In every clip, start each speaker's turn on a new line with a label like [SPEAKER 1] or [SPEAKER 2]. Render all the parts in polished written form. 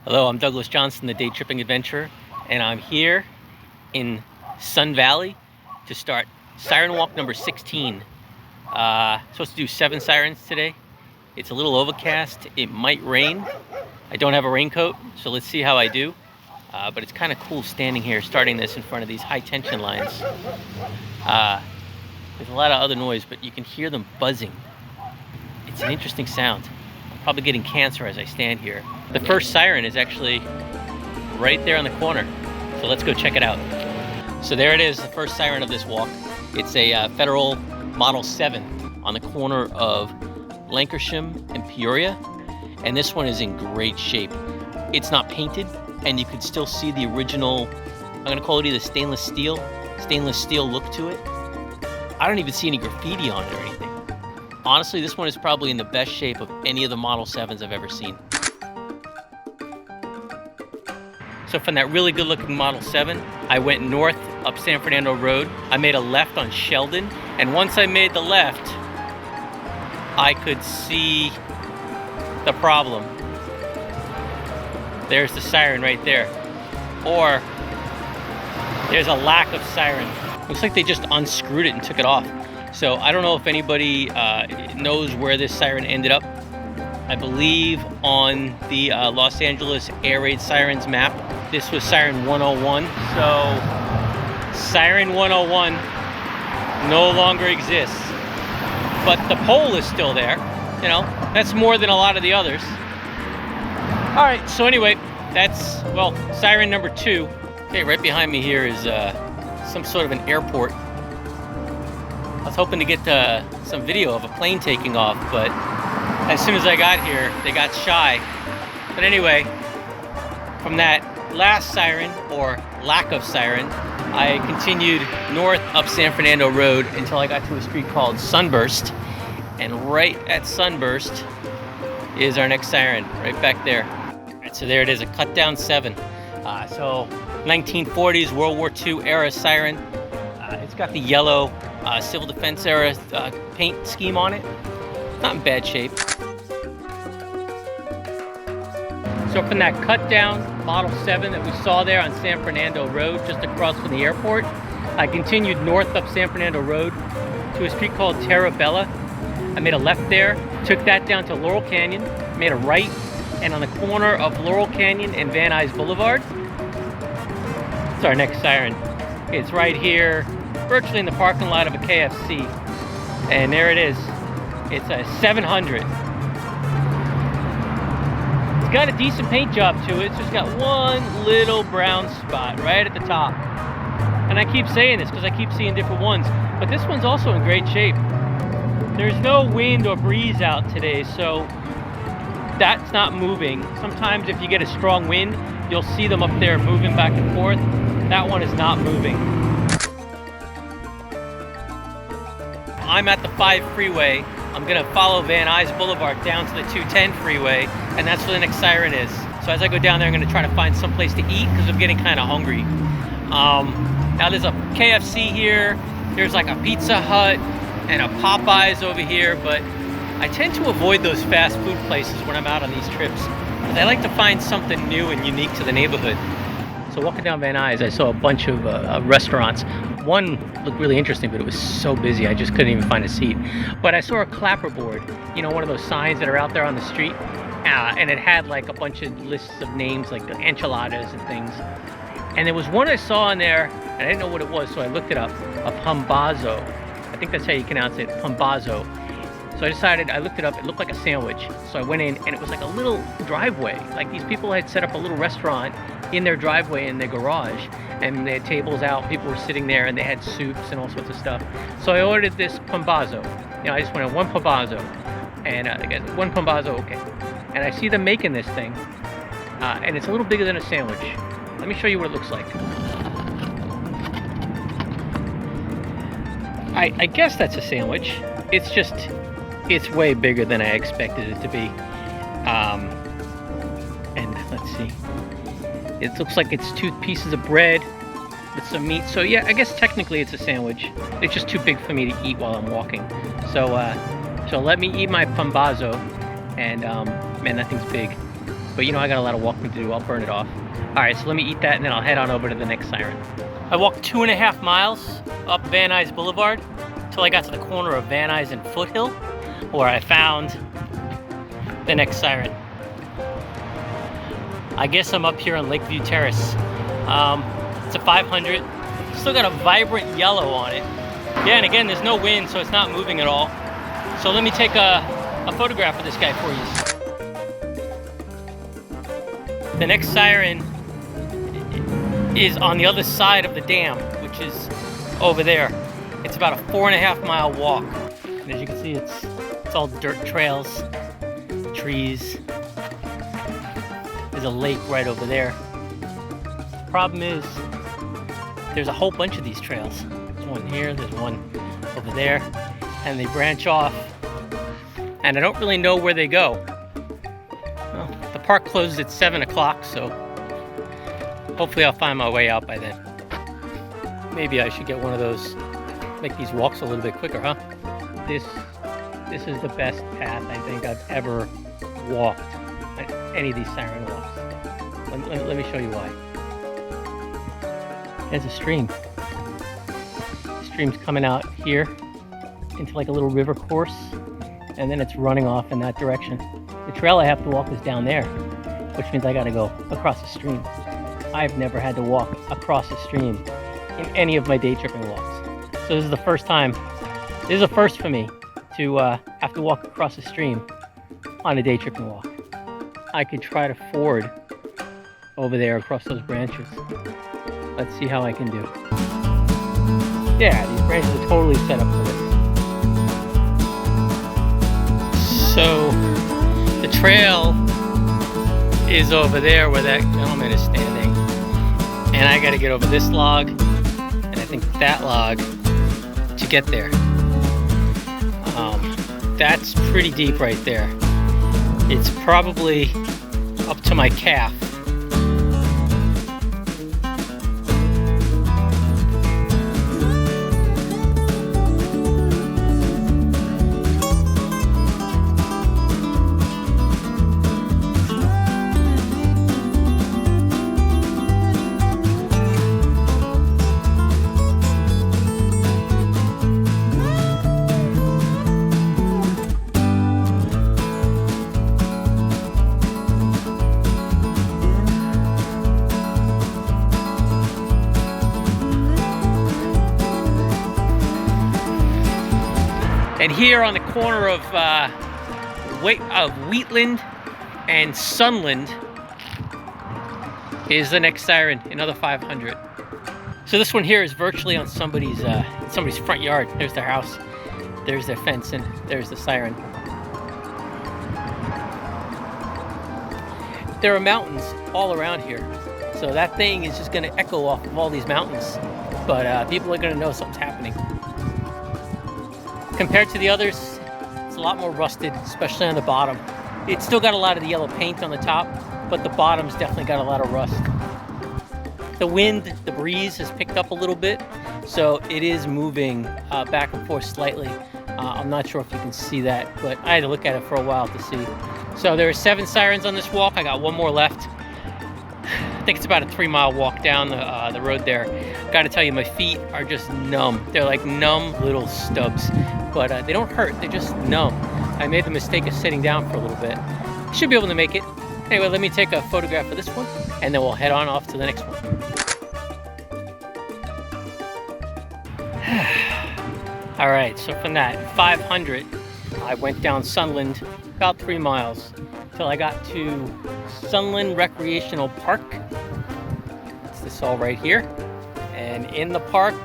[SPEAKER 1] Hello, I'm Douglas Johnson, the Day Tripping Adventurer, and I'm here in Sun Valley to start Siren Walk number 16. Supposed to do 7 sirens today. It's a little overcast. It might rain. I don't have a raincoat, so let's see how I do. But it's kind of cool standing here, starting this in front of these high tension lines. There's a lot of other noise, but you can hear them buzzing. It's an interesting sound. I'm probably getting cancer as I stand here. The first siren is actually right there on the corner, so let's go check it out. So there it is, the first siren of this walk. It's a Federal Model 7 on the corner of Lancashire and Peoria, and this one is in great shape. It's not painted, and you can still see the original, I'm gonna call it either stainless steel look to it. I don't even see any graffiti on it or anything. Honestly, this one is probably in the best shape of any of the Model 7s I've ever seen. So from that really good looking Model 7, I went north up San Fernando Road. I made a left on Sheldon, and once I made the left, I could see the problem. There's the siren right there. Or there's a lack of siren. Looks like they just unscrewed it and took it off. So I don't know if anybody knows where this siren ended up. I believe on the Los Angeles Air Raid Sirens map, this was Siren 101. So Siren 101 no longer exists. But the pole is still there. You know, that's more than a lot of the others. All right, so anyway, that's, well, siren number 2. Okay, right behind me here is some sort of an airport. I was hoping to get some video of a plane taking off, but as soon as I got here, they got shy. But anyway, from that last siren, or lack of siren, I continued north up San Fernando Road until I got to a street called Sunburst. And right at Sunburst is our next siren, right back there. All right, so there it is, a cut down 7. So 1940s World War II era siren. It's got the yellow civil defense era paint scheme on it. Not in bad shape. So from that cut down Model 7 that we saw there on San Fernando Road, just across from the airport, I continued north up San Fernando Road to a street called Terra Bella. I made a left there, took that down to Laurel Canyon, made a right, and on the corner of Laurel Canyon and Van Nuys Boulevard, it's our next siren. It's right here, virtually in the parking lot of a KFC. And there it is. It's a 700. It's got a decent paint job to it. It's just got one little brown spot right at the top. And I keep saying this because I keep seeing different ones, but this one's also in great shape. There's no wind or breeze out today, so that's not moving. Sometimes if you get a strong wind, you'll see them up there moving back and forth. That one is not moving. I'm at the 5 freeway. I'm gonna follow Van Nuys Boulevard down to the 210 freeway, and that's where the next siren is. So as I go down there, I'm gonna try to find some place to eat because I'm getting kind of hungry. Now there's a KFC here. There's like a Pizza Hut and a Popeyes over here, but I tend to avoid those fast food places when I'm out on these trips. I like to find something new and unique to the neighborhood. So walking down Van Nuys, I saw a bunch of restaurants. One looked really interesting, but it was so busy, I just couldn't even find a seat. But I saw a clapperboard, you know, one of those signs that are out there on the street, and it had like a bunch of lists of names, like enchiladas and things. And there was one I saw in there, and I didn't know what it was, so I looked it up, a pambazo. I think that's how you pronounce it, pambazo. So I decided, I looked it up, it looked like a sandwich. So I went in, and it was like a little driveway. Like these people had set up a little restaurant in their driveway in their garage, and they had tables out, people were sitting there, and they had soups and all sorts of stuff. So I ordered this pambazo. You know, I just wanted one pambazo, and I guess one pambazo, okay. And I see them making this thing, and it's a little bigger than a sandwich. Let me show you what it looks like. I guess that's a sandwich. It's just, it's way bigger than I expected it to be. And let's see. It looks like it's 2 pieces of bread with some meat. So yeah, I guess technically it's a sandwich. It's just too big for me to eat while I'm walking. So let me eat my pambazo. And man, that thing's big. But you know, I got a lot of walking to do. I'll burn it off. All right, so let me eat that and then I'll head on over to the next Siren. I walked 2.5 miles up Van Nuys Boulevard until I got to the corner of Van Nuys and Foothill, where I found the next Siren. I guess I'm up here on Lakeview Terrace. It's a 500. Still got a vibrant yellow on it. Yeah, and again, there's no wind, so it's not moving at all. So let me take a photograph of this guy for you. The next Siren is on the other side of the dam, which is over there. It's about a 4.5 mile walk. And as you can see, it's all dirt trails, trees. There's a lake right over there. The problem is, there's a whole bunch of these trails. There's one here, there's one over there, and they branch off, and I don't really know where they go. Well, the park closes at 7 o'clock, so hopefully I'll find my way out by then. Maybe I should get one of those, make these walks a little bit quicker, huh? This is the best path I think I've ever walked on any of these Siren walks. Let me show you why. There's a stream. The stream's coming out here into like a little river course, and then it's running off in that direction. The trail I have to walk is down there, which means I gotta go across the stream. I've never had to walk across a stream in any of my day tripping walks. So this is the first time, this is a first for me to have to walk across a stream on a day tripping walk. I could try to ford over there across those branches. Let's see how I can do. Yeah, these branches are totally set up for this. So the trail is over there where that gentleman is standing. And I gotta get over this log, and I think that log to get there. That's pretty deep right there. It's probably up to my calf. And here on the corner of Wheatland and Sunland is the next Siren, another 500. So this one here is virtually on somebody's front yard. There's their house, there's their fence, and there's the Siren. There are mountains all around here, so that thing is just going to echo off of all these mountains. But people are going to know something's happening. Compared to the others, it's a lot more rusted, especially on the bottom. It's still got a lot of the yellow paint on the top, but the bottom's definitely got a lot of rust. The wind, the breeze has picked up a little bit, so it is moving back and forth slightly. I'm not sure if you can see that, but I had to look at it for a while to see. So there are 7 Sirens on this walk. I got one more left. I think it's about a 3-mile walk down the road there. Gotta tell you, my feet are just numb. They're like numb little stubs, but they don't hurt, they're just numb. I made the mistake of sitting down for a little bit. Should be able to make it. Anyway, let me take a photograph of this one, and then we'll head on off to the next one. All right, so from that 500, I went down Sunland about 3 miles till I got to Sunland Recreational Park. It's this all right here. And in the park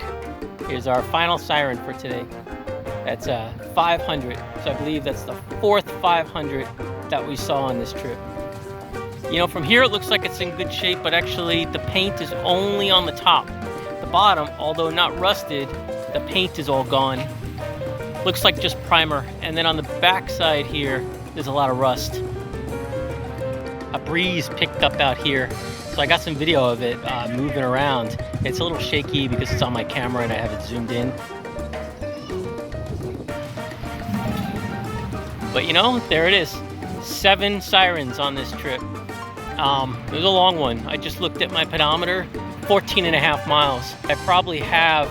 [SPEAKER 1] is our final Siren for today. That's a 500. So I believe that's the 4th 500 that we saw on this trip. You know, from here it looks like it's in good shape, but actually the paint is only on the top. The bottom, although not rusted, the paint is all gone. Looks like just primer. And then on the back side here, there's a lot of rust. A breeze picked up out here, so I got some video of it moving around. It's a little shaky because it's on my camera and I have it zoomed in. But you know, there it is. 7 Sirens on this trip. It was a long one. I just looked at my pedometer, 14 and a half miles. I probably have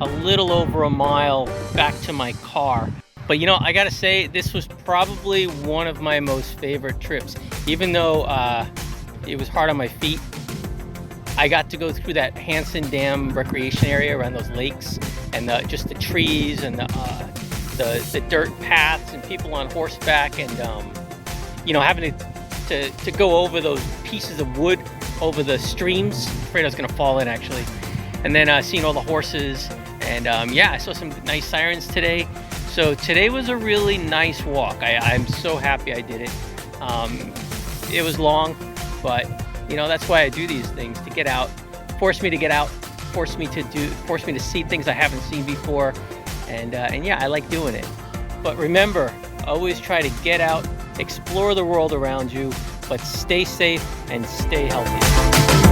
[SPEAKER 1] a little over a mile back to my car. But you know, I gotta say, this was probably one of my most favorite trips. Even though it was hard on my feet, I got to go through that Hanson Dam recreation area around those lakes, and just the trees and the dirt paths and people on horseback, and you know, having to go over those pieces of wood over the streams. Afraid I was gonna fall in actually. And then seeing all the horses, and yeah, I saw some nice sirens today. So today was a really nice walk. I'm so happy I did it. It was long, but you know, that's why I do these things, to get out, force me to get out, force me to see things I haven't seen before, and yeah, I like doing it. But remember, always try to get out, explore the world around you, but stay safe and stay healthy.